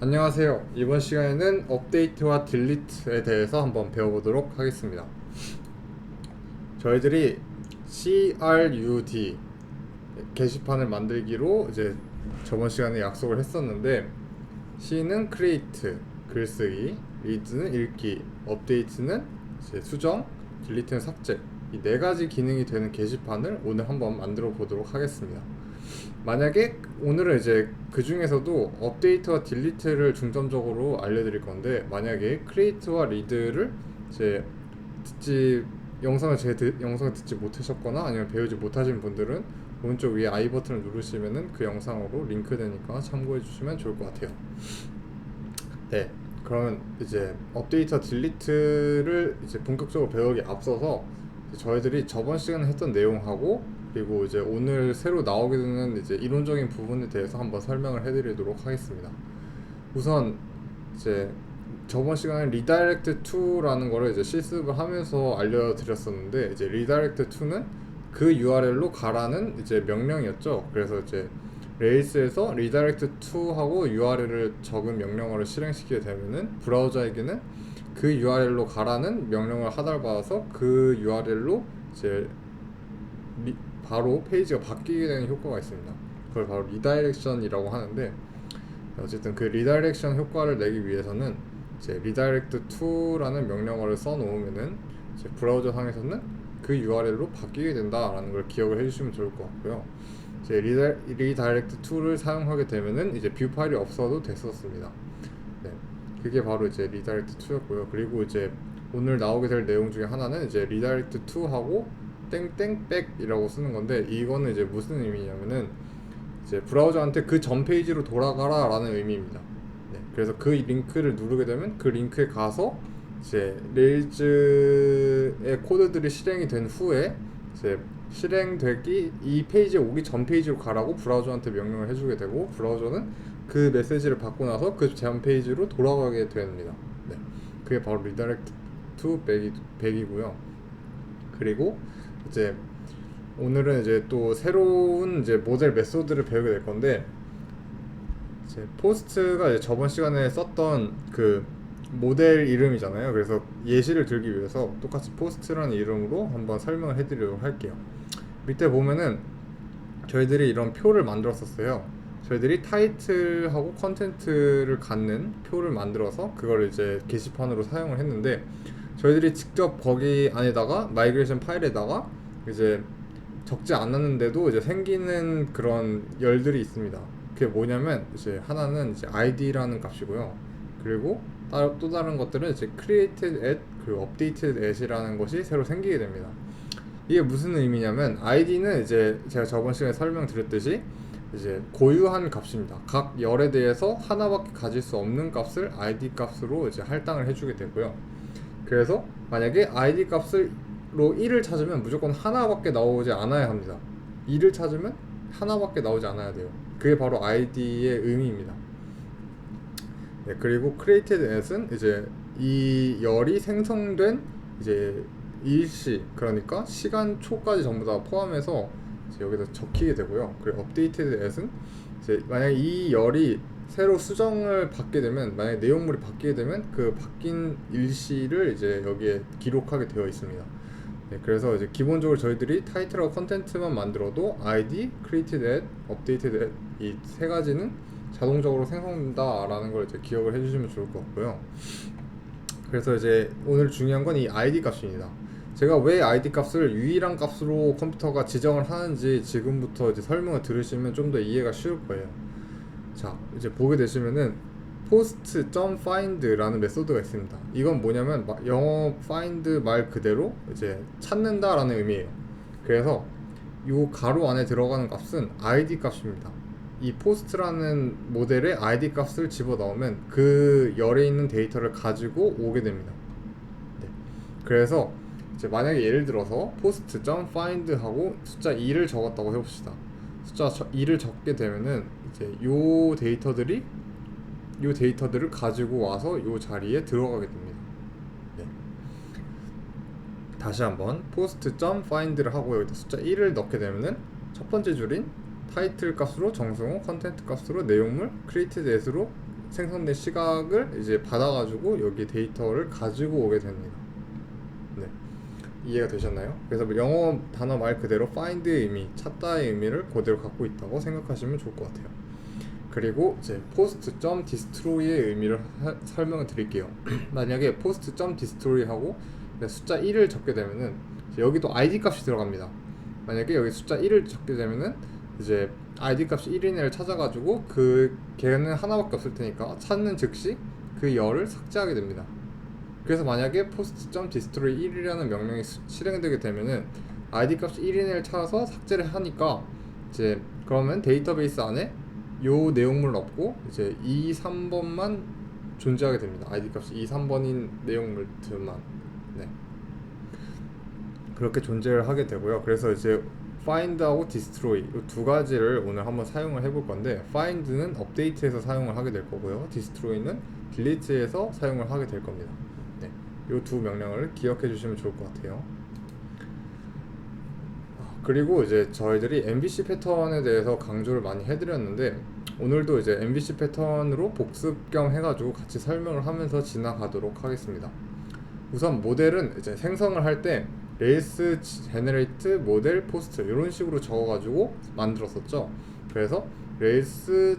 안녕하세요. 이번 시간에는 업데이트와 딜리트에 대해서 한번 배워보도록 하겠습니다. 저희들이 CRUD 게시판을 만들기로 이제 저번 시간에 약속을 했었는데, C는 create 글쓰기, read는 읽기, 업데이트는 이제 수정, 딜리트는 삭제, 이 네 가지 기능이 되는 게시판을 오늘 한번 만들어 보도록 하겠습니다. 만약에 오늘은 이제 그 중에서도 업데이트와 딜리트를 중점적으로 알려드릴 건데, 만약에 크리에이트와 리드를 이제 영상을 듣지 못하셨거나 아니면 배우지 못하신 분들은 오른쪽 위에 I 버튼을 누르시면은 그 영상으로 링크되니까 참고해 주시면 좋을 것 같아요. 네, 그러면 이제 업데이트와 딜리트를 이제 본격적으로 배우기 앞서서 저희들이 저번 시간에 했던 내용하고, 그리고 이제 오늘 새로 나오게 되는 이제 이론적인 부분에 대해서 한번 설명을 해드리도록 하겠습니다. 우선 이제 저번 시간에 리다이렉트 to라는 거를 이제 실습을 하면서 알려드렸었는데, 이제 리다이렉트 to는 그 URL로 가라는 이제 명령이었죠. 그래서 이제 레일스에서 리다이렉트 to 하고 URL을 적은 명령어를 실행시키게 되면은 브라우저에게는 그 URL로 가라는 명령을 하달받아서 그 URL로 이제 바로 페이지가 바뀌게 되는 효과가 있습니다. 그걸 바로 리다이렉션이라고 하는데, 어쨌든 그 리다이렉션 효과를 내기 위해서는 이제 리다이렉트 to라는 명령어를 써 놓으면은 이제 브라우저 상에서는 그 URL로 바뀌게 된다라는 걸 기억을 해주시면 좋을 것 같고요. 이제 리다이렉트 to를 사용하게 되면은 이제 뷰 파일이 없어도 됐었습니다. 네, 그게 바로 이제 리다이렉트 to였고요. 그리고 이제 오늘 나오게 될 내용 중에 하나는 이제 리다이렉트 to하고 땡땡백이라고 쓰는 건데, 이거는 이제 무슨 의미냐면은 이제 브라우저한테 그 전 페이지로 돌아가라 라는 의미입니다. 네, 그래서 그 링크를 누르게 되면 그 링크에 가서 이제 레일즈의 코드들이 실행이 된 후에 이제 실행되기 이 페이지에 오기 전 페이지로 가라고 브라우저한테 명령을 해주게 되고, 브라우저는 그 메시지를 받고 나서 그 전 페이지로 돌아가게 됩니다. 네, 그게 바로 리다이렉트 투 백이고요. 그리고 이제 오늘은 이제 또 새로운 이제 모델 메소드를 배우게 될 건데, 이제 포스트가 이제 저번 시간에 썼던 그 모델 이름이잖아요. 그래서 예시를 들기 위해서 똑같이 포스트라는 이름으로 한번 설명을 해드리도록 할게요. 밑에 보면은 저희들이 이런 표를 만들었었어요. 저희들이 타이틀하고 컨텐트를 갖는 표를 만들어서 그걸 이제 게시판으로 사용을 했는데, 저희들이 직접 거기 안에다가 마이그레이션 파일에다가 이제 적지 않았는데도 이제 생기는 그런 열들이 있습니다. 그게 뭐냐면 이제 하나는 이제 id라는 값이고요. 그리고 또 다른 것들은 이제 created at 그리고 updated at이라는 것이 새로 생기게 됩니다. 이게 무슨 의미냐면, id는 이제 제가 저번 시간에 설명드렸듯이 이제 고유한 값입니다. 각 열에 대해서 하나밖에 가질 수 없는 값을 id 값으로 이제 할당을 해주게 되고요. 그래서 만약에 id 값으로 1을 찾으면 무조건 하나밖에 나오지 않아야 합니다. 2를 찾으면 하나밖에 나오지 않아야 돼요. 그게 바로 id의 의미입니다. 네, 그리고 created at은 이제 이 열이 생성된 이제 일시, 그러니까 시간초까지 전부 다 포함해서 이제 여기다 적히게 되고요. 그리고 updated at은 이제 만약에 이 열이 새로 수정을 받게 되면, 만약에 내용물이 바뀌게 되면 그 바뀐 일시를 이제 여기에 기록하게 되어 있습니다. 네, 그래서 이제 기본적으로 저희들이 타이틀하고 컨텐트만 만들어도 id, created at, updated at 이 세 가지는 자동적으로 생성된다라는 걸 이제 기억을 해주시면 좋을 것 같고요. 그래서 이제 오늘 중요한 건 이 id 값입니다. 제가 왜 id 값을 유일한 값으로 컴퓨터가 지정을 하는지 지금부터 이제 설명을 들으시면 좀 더 이해가 쉬울 거예요. 자, 이제 보게 되시면은 post.find라는 메소드가 있습니다. 이건 뭐냐면 영어 find 말 그대로 이제 찾는다라는 의미예요. 그래서 이 가로 안에 들어가는 값은 id 값입니다. 이 post라는 모델에 id 값을 집어넣으면 그 열에 있는 데이터를 가지고 오게 됩니다. 네. 그래서 이제 만약에 예를 들어서 post.find 하고 숫자 2를 적었다고 해봅시다. 숫자 2를 적게 되면은 이제 요 데이터들을 가지고 와서 요 자리에 들어가게 됩니다. 네. 다시 한번 post.find를 하고 여기다 숫자 1을 넣게 되면은 첫 번째 줄인 타이틀 값으로 정승호, 컨텐트 값으로 내용물, created as로 생성된 시각을 이제 받아가지고 여기 데이터를 가지고 오게 됩니다. 네, 이해가 되셨나요? 그래서 뭐 영어 단어 말 그대로 find의 의미, 찾다의 의미를 그대로 갖고 있다고 생각하시면 좋을 것 같아요. 그리고 이제 post.destroy의 의미를 설명을 드릴게요. 만약에 post.destroy 하고 숫자 1을 적게 되면은 여기도 id 값이 들어갑니다. 만약에 여기 숫자 1을 적게 되면은 이제 id 값이 1인 애를 찾아가지고 그 걔는 하나밖에 없을 테니까 찾는 즉시 그 열을 삭제하게 됩니다. 그래서 만약에 post.destroy 1이라는 명령이 실행되게 되면은 id 값이 1인 애를 찾아서 삭제를 하니까 이제 그러면 데이터베이스 안에 요 내용물 없고 이제 2, 3번만 존재하게 됩니다. id 값이 2, 3번인 내용물들만. 네. 그렇게 존재를 하게 되고요. 그래서 이제 find하고 destroy 이 두 가지를 오늘 한번 사용을 해볼 건데, find는 업데이트에서 사용을 하게 될 거고요. destroy는 delete에서 사용을 하게 될 겁니다. 네. 이 두 명령을 기억해 주시면 좋을 것 같아요. 그리고 이제 저희들이 MVC 패턴에 대해서 강조를 많이 해드렸는데, 오늘도 이제 MVC 패턴으로 복습 겸 해가지고 같이 설명을 하면서 지나가도록 하겠습니다. 우선 모델은 이제 생성을 할 때 레일스 제너레이트 모델 포스트 이런 식으로 적어가지고 만들었었죠. 그래서 레일스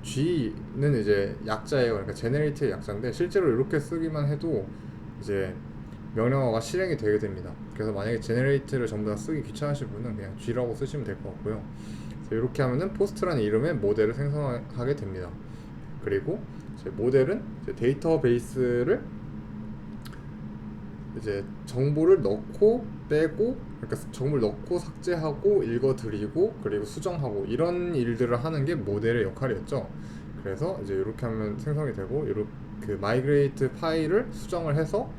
G는 이제 약자예요. 그러니까 제너레이트의 약자인데 실제로 이렇게 쓰기만 해도 이제 명령어가 실행이 되게 됩니다. 그래서 만약에 제너레이트를 전부 다 쓰기 귀찮으신 분은 그냥 G라고 쓰시면 될 것 같고요. 이렇게 하면은 포스트라는 이름의 모델을 생성하게 됩니다. 그리고 이제 모델은 이제 데이터베이스를 이제 정보를 넣고 빼고, 그러니까 정보를 넣고 삭제하고 읽어드리고 그리고 수정하고 이런 일들을 하는 게 모델의 역할이었죠. 그래서 이제 이렇게 하면 생성이 되고, 이렇게 그 migrate 파일을 수정을 해서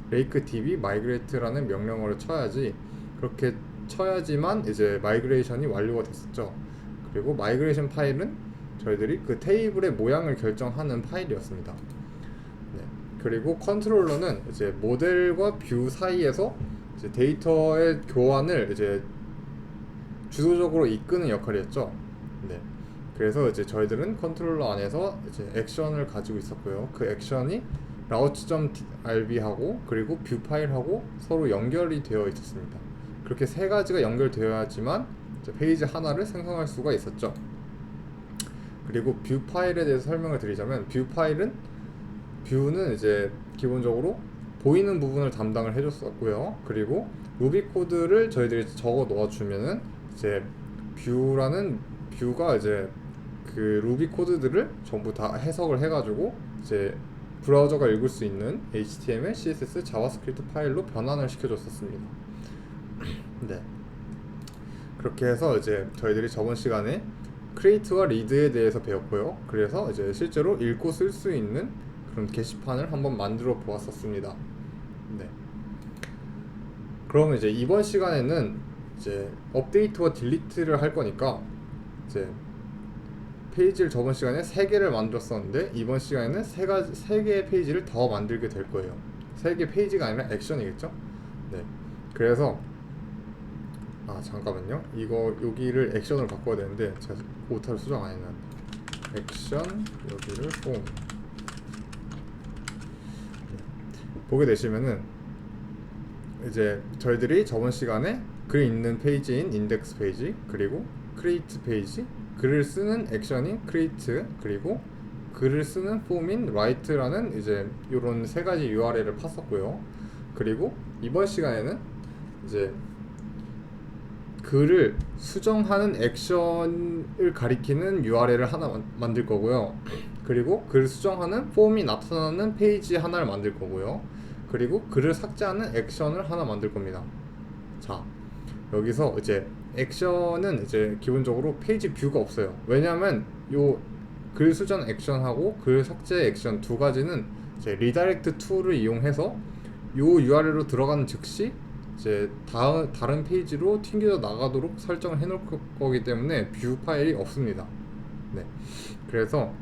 rakedb migrate라는 명령어를 쳐야지, 그렇게 쳐야지만 이제 마이그레이션이 완료가 됐었죠. 그리고 마이그레이션 파일은 저희들이 그 테이블의 모양을 결정하는 파일이었습니다. 네. 그리고 컨트롤러는 이제 모델과 뷰 사이에서 이제 데이터의 교환을 이제 주도적으로 이끄는 역할이었죠. 네. 그래서 이제 저희들은 컨트롤러 안에서 이제 액션을 가지고 있었고요. 그 액션이 routes.rb하고 그리고 뷰 파일하고 서로 연결이 되어 있었습니다. 그렇게 세 가지가 연결되어야지만 이제 페이지 하나를 생성할 수가 있었죠. 그리고 뷰 파일에 대해서 설명을 드리자면, 뷰는 이제 기본적으로 보이는 부분을 담당을 해줬었고요. 그리고 루비 코드를 저희들이 적어 놓아주면은 이제 뷰가 이제 그 루비 코드들을 전부 다 해석을 해가지고 이제 브라우저가 읽을 수 있는 HTML, CSS, 자바스크립트 파일로 변환을 시켜줬었습니다. 네. 그렇게 해서 이제 저희들이 저번 시간에 create와 read에 대해서 배웠고요. 그래서 이제 실제로 읽고 쓸 수 있는 그런 게시판을 한번 만들어 보았었습니다. 네. 그러면 이제 이번 시간에는 이제 업데이트와 딜리트를 할 거니까, 이제 페이지를 저번 시간에 3개를 만들었었는데 이번 시간에는 3개의 페이지를 더 만들게 될 거예요. 3개 페이지가 아니라 액션이겠죠? 네. 그래서 잠깐만요. 여기를 액션으로 바꿔야 되는데 제가 오타를 수정 안 했는데, 액션 여기를 폼. 보게 되시면은 이제 저희들이 저번 시간에 글 있는 페이지인 인덱스 페이지, 그리고 크리에이트 페이지, 글을 쓰는 액션인 create, 그리고 글을 쓰는 폼인 write라는 이제 요런 세 가지 URL을 팠었고요. 그리고 이번 시간에는 이제 글을 수정하는 액션을 가리키는 URL을 하나 만들 거고요. 그리고 글을 수정하는 폼이 나타나는 페이지 하나를 만들 거고요. 그리고 글을 삭제하는 액션을 하나 만들 겁니다. 자, 여기서 이제 액션은 이제 기본적으로 페이지 뷰가 없어요. 왜냐하면 요 글 수정 액션하고 글 삭제 액션 두 가지는 이제 리다이렉트 툴을 이용해서 요 URL로 들어가는 즉시 이제 다른 페이지로 튕겨져 나가도록 설정을 해놓을 거기 때문에 뷰 파일이 없습니다. 네. 그래서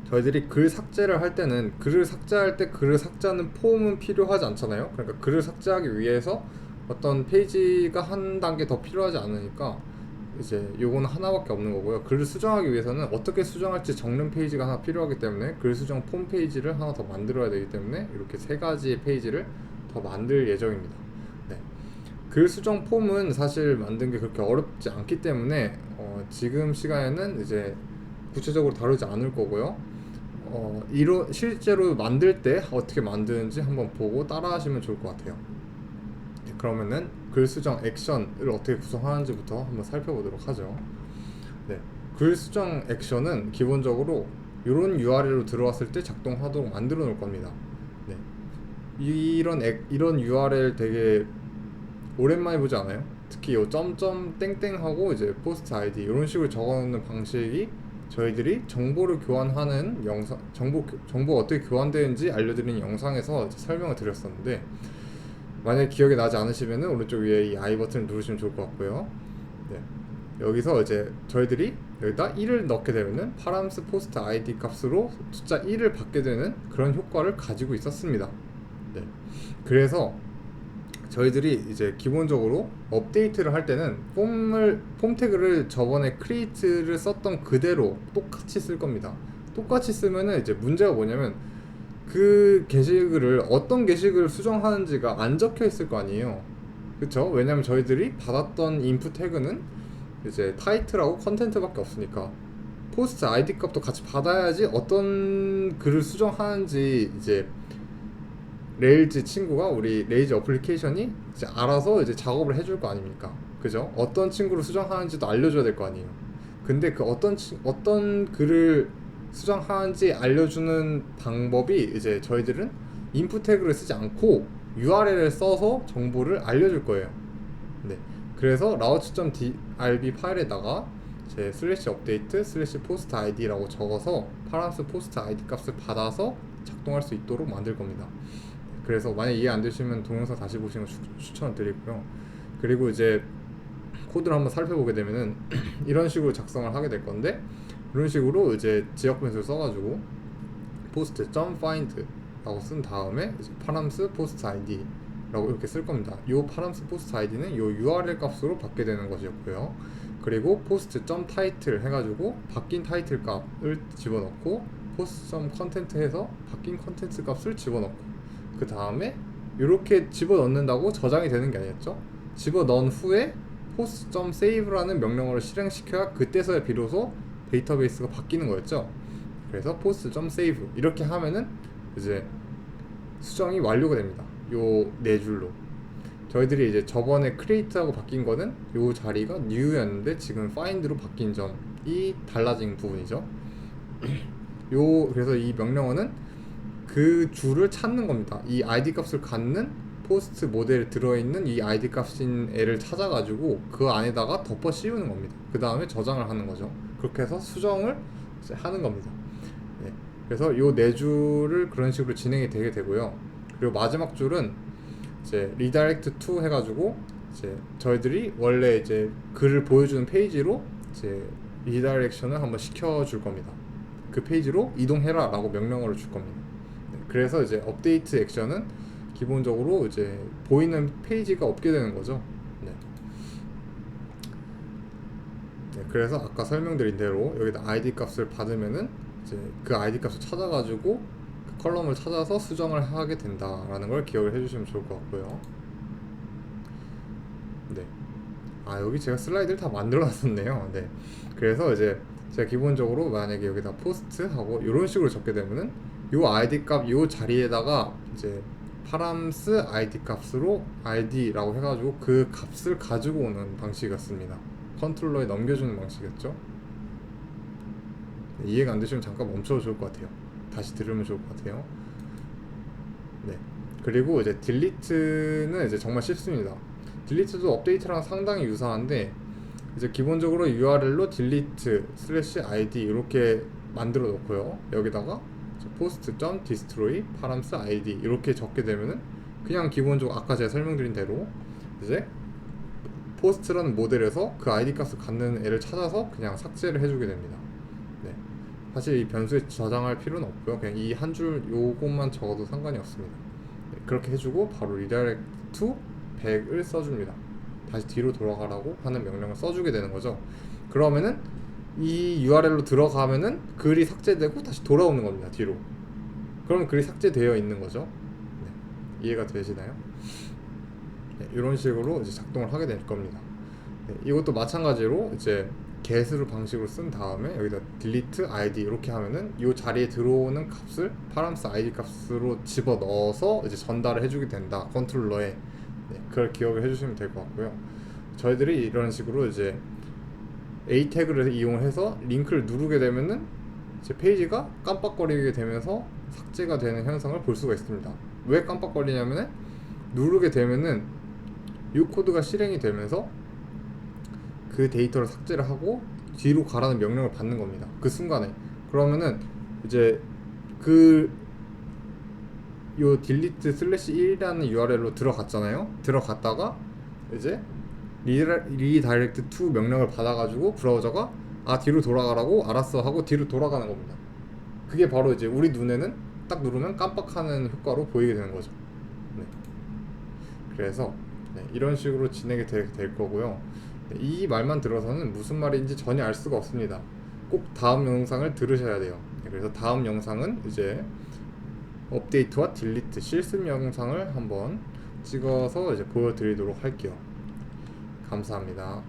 저희들이 글 삭제를 할 때는 글을 삭제할 때 글을 삭제하는 폼은 필요하지 않잖아요. 그러니까 글을 삭제하기 위해서 어떤 페이지가 한 단계 더 필요하지 않으니까 이제 요거는 하나밖에 없는 거고요. 글을 수정하기 위해서는 어떻게 수정할지 적는 페이지가 하나 필요하기 때문에 글 수정 폼 페이지를 하나 더 만들어야 되기 때문에 이렇게 세 가지의 페이지를 더 만들 예정입니다. 네. 글 수정 폼은 사실 만든 게 그렇게 어렵지 않기 때문에 지금 시간에는 이제 구체적으로 다루지 않을 거고요. 실제로 만들 때 어떻게 만드는지 한번 보고 따라 하시면 좋을 것 같아요. 네, 그러면은 글 수정 액션을 어떻게 구성하는지부터 한번 살펴보도록 하죠. 네, 글 수정 액션은 기본적으로 이런 URL로 들어왔을 때 작동하도록 만들어 놓을 겁니다. 네, 이런 URL 되게 오랜만에 보지 않아요? 특히 요 점점 땡땡하고 이제 포스트 아이디 이런 식으로 적어놓는 방식이 저희들이 정보를 교환하는 영상, 정보가 어떻게 교환되는지 알려드리는 영상에서 설명을 드렸었는데, 만약 기억이 나지 않으시면은 오른쪽 위에 이 I 버튼을 누르시면 좋을 것 같고요. 네. 여기서 이제 저희들이 여기다 1을 넣게 되면은 파람스 포스트 아이디 값으로 숫자 1을 받게 되는 그런 효과를 가지고 있었습니다. 네. 그래서 저희들이 이제 기본적으로 업데이트를 할 때는 폼 태그를 저번에 create를 썼던 그대로 똑같이 쓸 겁니다. 똑같이 쓰면은 이제 문제가 뭐냐면 그 게시글을 어떤 게시글을 수정하는지가 안 적혀 있을 거 아니에요. 그쵸? 왜냐면 저희들이 받았던 인풋 태그는 이제 타이틀하고 컨텐트밖에 없으니까 포스트 아이디 값도 같이 받아야지 어떤 글을 수정하는지 이제 레일즈 친구가 우리 레일즈 어플리케이션이 이제 알아서 이제 작업을 해줄 거 아닙니까? 그죠? 어떤 친구를 수정하는지도 알려줘야 될 거 아니에요. 근데 그 어떤 글을 수정하는지 알려주는 방법이 이제 저희들은 인풋 태그를 쓰지 않고 URL을 써서 정보를 알려줄 거예요. 네. 그래서 routes.rb 파일에다가 제 슬래시 업데이트 슬래시 포스트 아이디라고 적어서 파란스 포스트 아이디 값을 받아서 작동할 수 있도록 만들 겁니다. 그래서 만약 이해 안 되시면 동영상 다시 보시는 거 추천을 드리고요. 그리고 이제 코드를 한번 살펴보게 되면은 이런 식으로 작성을 하게 될 건데, 이런 식으로 이제 지역 변수를 써가지고 post.find 라고 쓴 다음에 이제 파람스 포스트 아이디 라고 이렇게 쓸 겁니다. 요 파람스 포스트 아이디는 요 URL 값으로 받게 되는 것이었고요. 그리고 post.title 해가지고 바뀐 타이틀 값을 집어넣고 post.content 해서 바뀐 컨텐츠 값을 집어넣고, 그 다음에 이렇게 집어넣는다고 저장이 되는 게 아니었죠. 집어넣은 후에 post.save라는 명령어를 실행시켜야 그때서야 비로소 데이터베이스가 바뀌는 거였죠. 그래서 post.save 이렇게 하면은 이제 수정이 완료가 됩니다. 요 네 줄로. 저희들이 이제 저번에 create하고 바뀐 거는 요 자리가 new였는데 지금 find로 바뀐 점이 달라진 부분이죠. 그래서 이 명령어는 그 줄을 찾는 겁니다. 이 id 값을 갖는 포스트 모델에 들어있는 이 id 값인 애를 찾아가지고 그 안에다가 덮어 씌우는 겁니다. 그 다음에 저장을 하는 거죠. 그렇게 해서 수정을 이제 하는 겁니다. 네. 그래서 요 네 줄을 그런 식으로 진행이 되게 되고요. 그리고 마지막 줄은 이제 redirect to 해가지고 이제 저희들이 원래 이제 글을 보여주는 페이지로 이제 리다이렉션을 한번 시켜줄 겁니다. 그 페이지로 이동해라 라고 명령어를 줄 겁니다. 네, 그래서 이제 업데이트 액션은 기본적으로 이제 보이는 페이지가 없게 되는 거죠. 네. 네, 그래서 아까 설명드린 대로 여기다 id 값을 받으면은 이제 그 id 값을 찾아가지고 그 컬럼을 찾아서 수정을 하게 된다라는 걸 기억을 해주시면 좋을 것 같고요. 네. 여기 제가 슬라이드를 다 만들어 놨었네요. 네. 그래서 이제 제가 기본적으로 만약에 여기다 포스트 하고 이런 식으로 적게 되면은 요 id 값 요 자리에다가 이제 파람스 id 값으로 id라고 해가지고 그 값을 가지고 오는 방식이었습니다. 컨트롤러에 넘겨주는 방식이었죠. 네, 이해가 안 되시면 잠깐 멈춰도 좋을 것 같아요. 다시 들으면 좋을 것 같아요. 네. 그리고 이제 딜리트는 이제 정말 쉽습니다. 딜리트도 업데이트랑 상당히 유사한데 이제 기본적으로 URL로 delete /id 이렇게 만들어 놓고요. 여기다가 post.destroy 파람스 id 이렇게 적게 되면은 그냥 기본적으로 아까 제가 설명드린 대로 이제 post라는 모델에서 그 id 값을 갖는 애를 찾아서 그냥 삭제를 해주게 됩니다. 네. 사실 이 변수에 저장할 필요는 없고요. 그냥 이 한 줄 요것만 적어도 상관이 없습니다. 네. 그렇게 해주고 바로 redirect to 100을 써줍니다. 다시 뒤로 돌아가라고 하는 명령을 써주게 되는 거죠. 그러면은 이 URL로 들어가면은 글이 삭제되고 다시 돌아오는 겁니다. 뒤로. 그러면 글이 삭제되어 있는 거죠. 네, 이해가 되시나요? 네, 이런 식으로 이제 작동을 하게 될 겁니다. 네, 이것도 마찬가지로 이제 get으로 방식으로 쓴 다음에 여기다 delete id 이렇게 하면은 이 자리에 들어오는 값을 파람스 id 값으로 집어 넣어서 이제 전달을 해주게 된다, 컨트롤러에. 네, 그걸 기억을 해주시면 될 것 같고요. 저희들이 이런 식으로 이제 a 태그를 이용해서 링크를 누르게 되면은 이제 페이지가 깜빡거리게 되면서 삭제가 되는 현상을 볼 수가 있습니다. 왜 깜빡거리냐면은 누르게 되면은 이 코드가 실행이 되면서 그 데이터를 삭제를 하고 뒤로 가라는 명령을 받는 겁니다. 그 순간에. 그러면은 이제 그 요 delete /1이라는 URL로 들어갔잖아요. 들어갔다가 이제 redirect to 명령을 받아가지고 브라우저가 아 뒤로 돌아가라고 알았어 하고 뒤로 돌아가는 겁니다. 그게 바로 이제 우리 눈에는 딱 누르면 깜빡하는 효과로 보이게 되는 거죠. 네. 그래서 네, 이런 식으로 진행이 될 거고요. 네, 이 말만 들어서는 무슨 말인지 전혀 알 수가 없습니다. 꼭 다음 영상을 들으셔야 돼요. 네, 그래서 다음 영상은 이제 업데이트와 딜리트 실습 영상을 한번 찍어서 이제 보여드리도록 할게요. 감사합니다.